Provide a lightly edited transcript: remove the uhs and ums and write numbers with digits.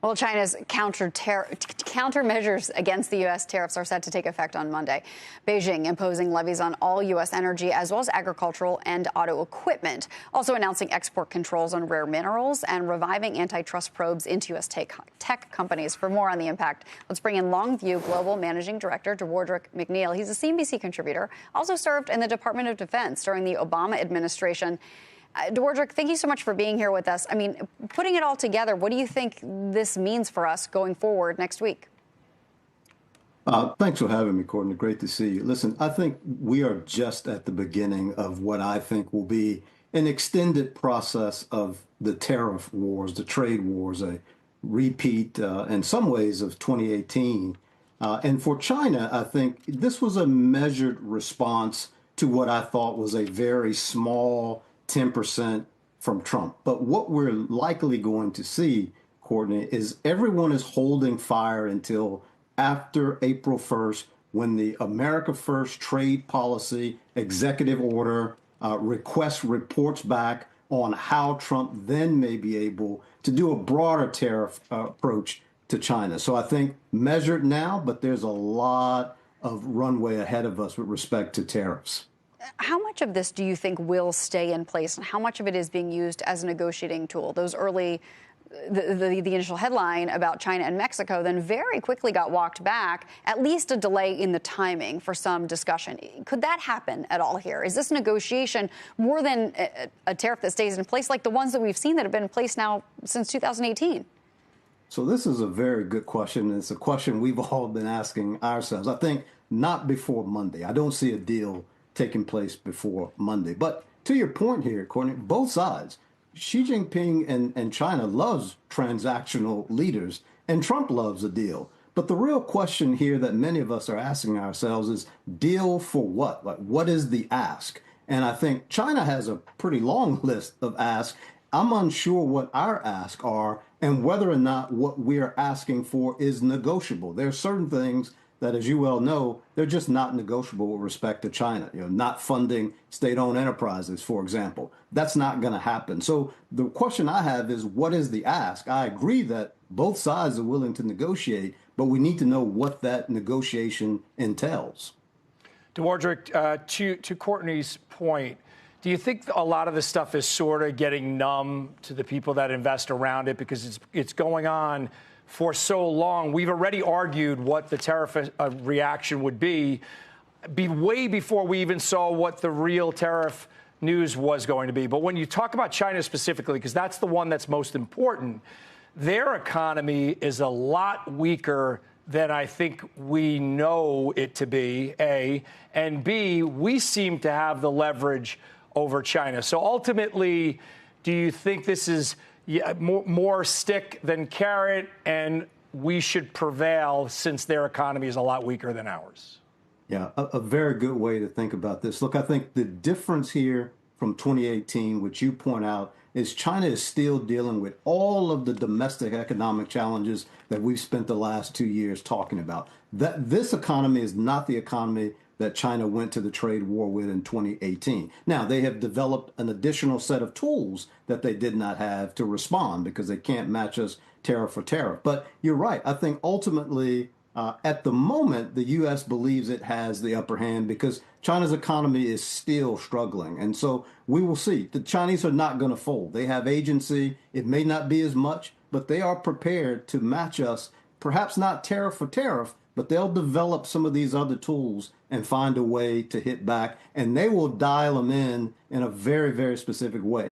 Well, China's countermeasures against the U.S. tariffs are set to take effect on Monday. Beijing imposing levies on all U.S. energy as well as agricultural and auto equipment, also announcing export controls on rare minerals and reviving antitrust probes into U.S. tech companies. For more on the impact, let's bring in Longview Global Managing Director Dewardric McNeal. He's a CNBC contributor, also served in the Department of Defense during the Obama administration. Dewardric, thank you so much for being here with us. I mean, putting it all together, what do you think this means for us going forward next week? Thanks for having me, Courtney. Great to see you. Listen, I think we are just at the beginning of what I think will be an extended process of the tariff wars, the trade wars, a repeat in some ways of 2018. And for China, I think this was a measured response to what I thought was a very small 10% from Trump. But what we're likely going to see, Courtney, is everyone is holding fire until after April 1st, when the America First trade policy executive order request reports back on how Trump then may be able to do a broader tariff approach to China. So I think measured now, but there's a lot of runway ahead of us with respect to tariffs. How much of this do you think will stay in place, and how much of it is being used as a negotiating tool? Those early, the initial headline about China and Mexico then very quickly got walked back, at least a delay in the timing for some discussion. Could that happen at all here? Is this negotiation more than a tariff that stays in place like the ones that we've seen that have been in place now since 2018? So this is a very good question. It's a question we've all been asking ourselves. I think not before Monday. I don't see a deal taking place before Monday. But to your point here, Courtney, both sides, Xi Jinping and China loves transactional leaders, and Trump loves a deal. But the real question here that many of us are asking ourselves is deal for what? Like, what is the ask? And I think China has a pretty long list of asks. I'm unsure what our asks are and whether or not what we're asking for is negotiable. There are certain things that, as you well know, they're just not negotiable with respect to China. Not funding state-owned enterprises, for example. That's not going to happen. So the question I have is, what is the ask? I agree that both sides are willing to negotiate, but we need to know what that negotiation entails. Dewardric, to Courtney's point, do you think a lot of this stuff is sort of getting numb to the people that invest around it because it's going on for so long? We've already argued what the tariff reaction would be way before we even saw what the real tariff news was going to be. But when you talk about China specifically, because that's the one that's most important, their economy is a lot weaker than I think we know it to be, A. And B, we seem to have the leverage over China. So ultimately, do you think this is more stick than carrot, and we should prevail since their economy is a lot weaker than ours? Yeah, a very good way to think about this. Look, I think the difference here from 2018, which you point out, is China is still dealing with all of the domestic economic challenges that we've spent the last 2 years talking about. That this economy is not the economy that China went to the trade war with in 2018. Now, they have developed an additional set of tools that they did not have to respond because they can't match us tariff for tariff. But you're right. I think ultimately, at the moment, the U.S. believes it has the upper hand because China's economy is still struggling. And so we will see. The Chinese are not going to fold. They have agency. It may not be as much, but they are prepared to match us, perhaps not tariff for tariff, but they'll develop some of these other tools and find a way to hit back, and they will dial them in a very, very specific way.